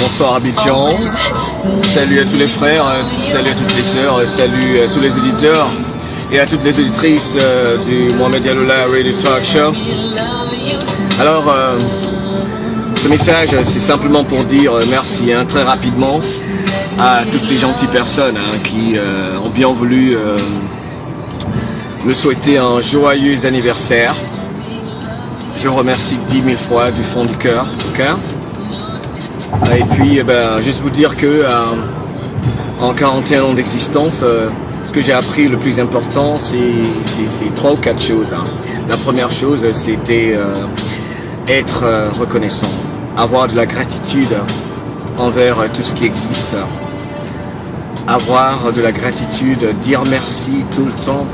bonsoir Abidjan, salut à tous les frères, salut à toutes les sœurs, salut à tous les auditeurs et à toutes les auditrices du Mohamed Dialloula Radio Talk Show. Alors, ce message c'est simplement pour dire merci très rapidement à toutes ces gentilles personnes qui ont bien voulu me souhaiter un joyeux anniversaire. Je vous remercie 10 000 fois du fond du cœur. Et puis, juste vous dire que en 41 ans d'existence, ce que j'ai appris le plus important, c'est 3 ou 4 choses. La première chose, c'était être reconnaissant, avoir de la gratitude envers tout ce qui existe, avoir de la gratitude, dire merci tout le temps,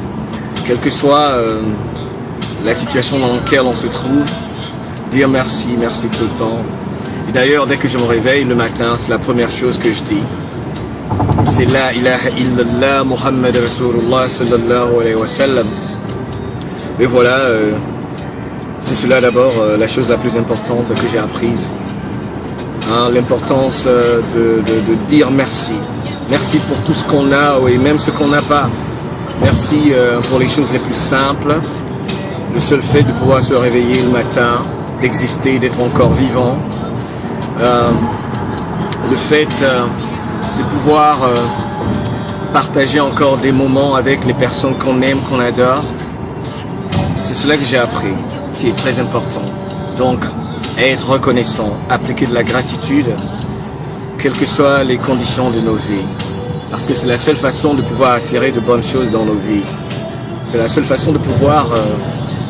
quelle que soit la situation dans laquelle on se trouve, dire merci tout le temps. Et d'ailleurs, dès que je me réveille le matin, c'est la première chose que je dis. C'est La ilaha illallah Muhammad Rasulullah sallallahu alayhi wa sallam. Et voilà, c'est cela d'abord la chose la plus importante que j'ai apprise. L'importance de dire merci. Merci pour tout ce qu'on a et même ce qu'on n'a pas. Merci pour les choses les plus simples. Le seul fait de pouvoir se réveiller le matin, d'exister, d'être encore vivant. Le fait de pouvoir partager encore des moments avec les personnes qu'on aime, qu'on adore. C'est cela que j'ai appris, qui est très important. Donc, être reconnaissant, appliquer de la gratitude, quelles que soient les conditions de nos vies. Parce que c'est la seule façon de pouvoir attirer de bonnes choses dans nos vies. C'est la seule façon de pouvoir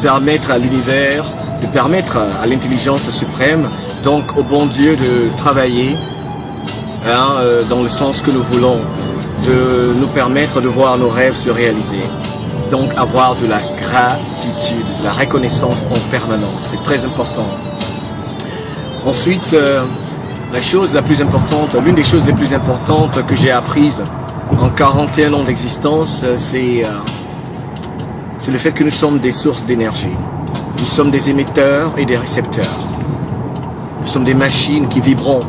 permettre à l'univers, de permettre à l'intelligence suprême, donc au bon Dieu de travailler dans le sens que nous voulons, de nous permettre de voir nos rêves se réaliser. Donc avoir de la gratitude, de la reconnaissance en permanence, c'est très important. Ensuite, la chose la plus importante, l'une des choses les plus importantes que j'ai apprises en 41 ans d'existence, c'est le fait que nous sommes des sources d'énergie. Nous sommes des émetteurs et des récepteurs. Nous sommes des machines qui vibrons,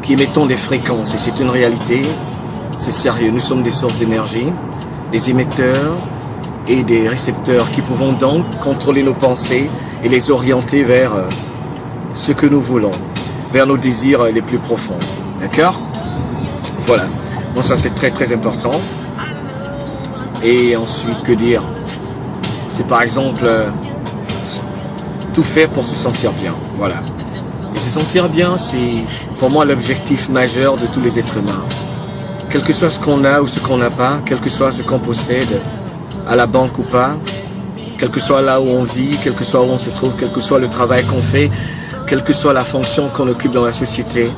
qui émettons des fréquences. Et c'est une réalité, c'est sérieux. Nous sommes des sources d'énergie, des émetteurs et des récepteurs qui pouvons donc contrôler nos pensées et les orienter vers ce que nous voulons, vers nos désirs les plus profonds. D'accord? Voilà. Bon, ça c'est très très important. Et ensuite, que dire? C'est par exemple tout faire pour se sentir bien. Voilà. Et se sentir bien, c'est pour moi l'objectif majeur de tous les êtres humains. Quel que soit ce qu'on a ou ce qu'on n'a pas, quel que soit ce qu'on possède, à la banque ou pas, quel que soit là où on vit, quel que soit où on se trouve, quel que soit le travail qu'on fait, quelle que soit la fonction qu'on occupe dans la société,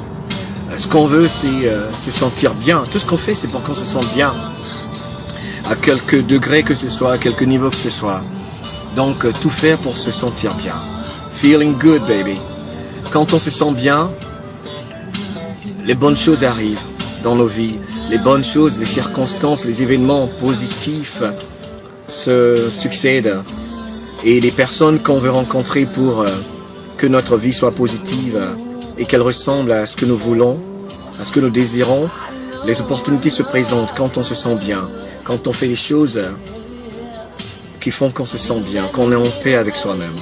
ce qu'on veut, c'est se sentir bien. Tout ce qu'on fait, c'est pour qu'on se sente bien. À quelque degré que ce soit, à quelque niveau que ce soit. Donc, tout faire pour se sentir bien. Feeling good, baby. Quand on se sent bien, les bonnes choses arrivent dans nos vies. Les bonnes choses, les circonstances, les événements positifs se succèdent. Et les personnes qu'on veut rencontrer pour que notre vie soit positive et qu'elle ressemble à ce que nous voulons, à ce que nous désirons, les opportunités se présentent quand on se sent bien. Quand on fait les choses qui font qu'on se sent bien, qu'on est en paix avec soi-même.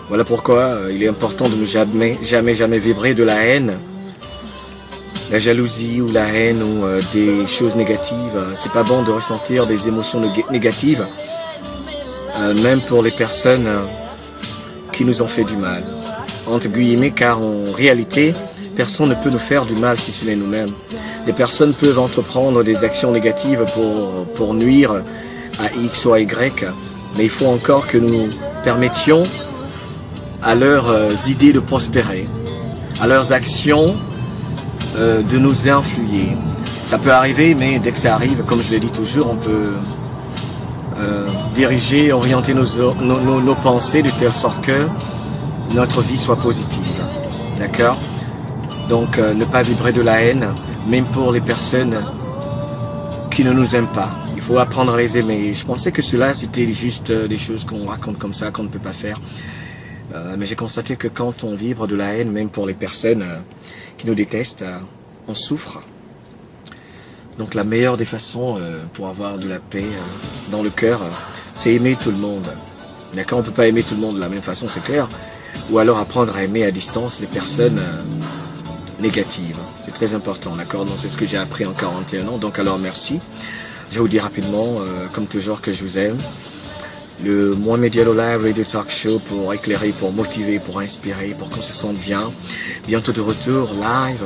Voilà pourquoi il est important de ne jamais vibrer de la haine, la jalousie ou la haine ou des choses négatives. C'est pas bon de ressentir des émotions négatives, même pour les personnes qui nous ont fait du mal. Entre guillemets, car en réalité, personne ne peut nous faire du mal si ce n'est nous-mêmes. Les personnes peuvent entreprendre des actions négatives pour nuire à X ou à Y, mais il faut encore que nous permettions à leurs idées de prospérer, à leurs actions de nous influer. Ça peut arriver, mais dès que ça arrive, comme je le dis toujours, on peut diriger, orienter nos pensées de telle sorte que notre vie soit positive. D'accord? Donc ne pas vibrer de la haine, même pour les personnes qui ne nous aiment pas. Il faut apprendre à les aimer. Je pensais que cela c'était juste des choses qu'on raconte comme ça, qu'on ne peut pas faire. Mais j'ai constaté que quand on vibre de la haine, même pour les personnes qui nous détestent, on souffre. Donc la meilleure des façons pour avoir de la paix dans le cœur, c'est aimer tout le monde. D'accord, on ne peut pas aimer tout le monde de la même façon, c'est clair. Ou alors apprendre à aimer à distance les personnes négatives. C'est très important, d'accord. Donc c'est ce que j'ai appris en 41 ans. Donc alors merci. Je vous dis rapidement, comme toujours, que je vous aime. Le Moi Media Live Radio Talk Show pour éclairer, pour motiver, pour inspirer, pour qu'on se sente bien. Bientôt de retour live.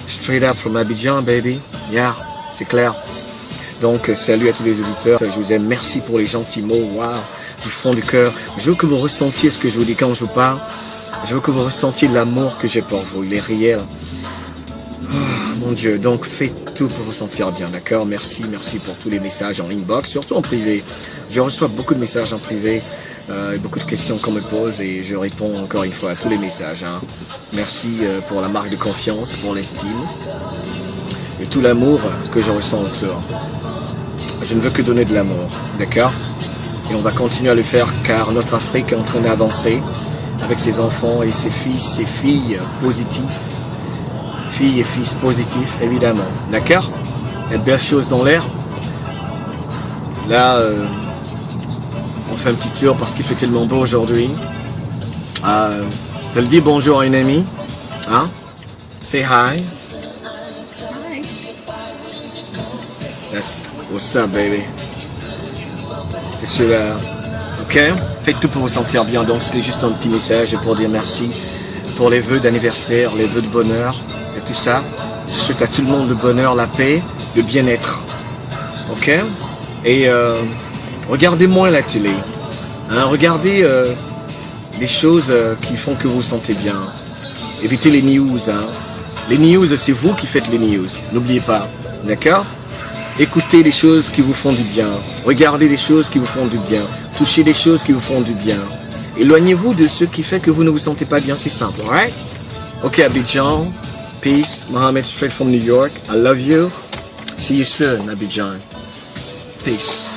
Straight up from Abidjan, baby. Yeah, c'est clair. Donc salut à tous les auditeurs. Je vous aime. Merci pour les gentils mots. Wow. Du fond du cœur. Je veux que vous ressentiez ce que je vous dis quand je vous parle. Je veux que vous ressentiez l'amour que j'ai pour vous. Il est réel. Oh, mon Dieu. Donc faites tout pour vous sentir bien, d'accord? Merci pour tous les messages en inbox, surtout en privé. Je reçois beaucoup de messages en privé, beaucoup de questions qu'on me pose et je réponds encore une fois à tous les messages. Hein. Merci pour la marque de confiance, pour l'estime et tout l'amour que je ressens autour. Je ne veux que donner de l'amour, d'accord? Et on va continuer à le faire car notre Afrique est en train d'avancer avec ses enfants et ses filles positifs. Filles et fils positifs, évidemment. D'accord? Il y a de belles choses dans l'air. Là, on fait un petit tour parce qu'il fait tellement beau aujourd'hui. Tu le dis bonjour à une amie. Hein? Say hi. Hi. That's what's up, baby. C'est celui-là. Ok? Faites tout pour vous sentir bien. Donc, c'était juste un petit message pour dire merci pour les vœux d'anniversaire, les vœux de bonheur et tout ça. Je souhaite à tout le monde le bonheur, la paix, le bien-être. Ok? Et regardez moins la télé. Hein? Regardez des choses qui font que vous vous sentez bien. Évitez les news. Hein? Les news, c'est vous qui faites les news. N'oubliez pas. D'accord? Écoutez les choses qui vous font du bien. Regardez les choses qui vous font du bien. Touchez les choses qui vous font du bien. Éloignez-vous de ce qui fait que vous ne vous sentez pas bien. C'est simple, alright? Ok, Abidjan. Peace. Mohamed, straight from New York. I love you. See you soon, Abidjan. Peace.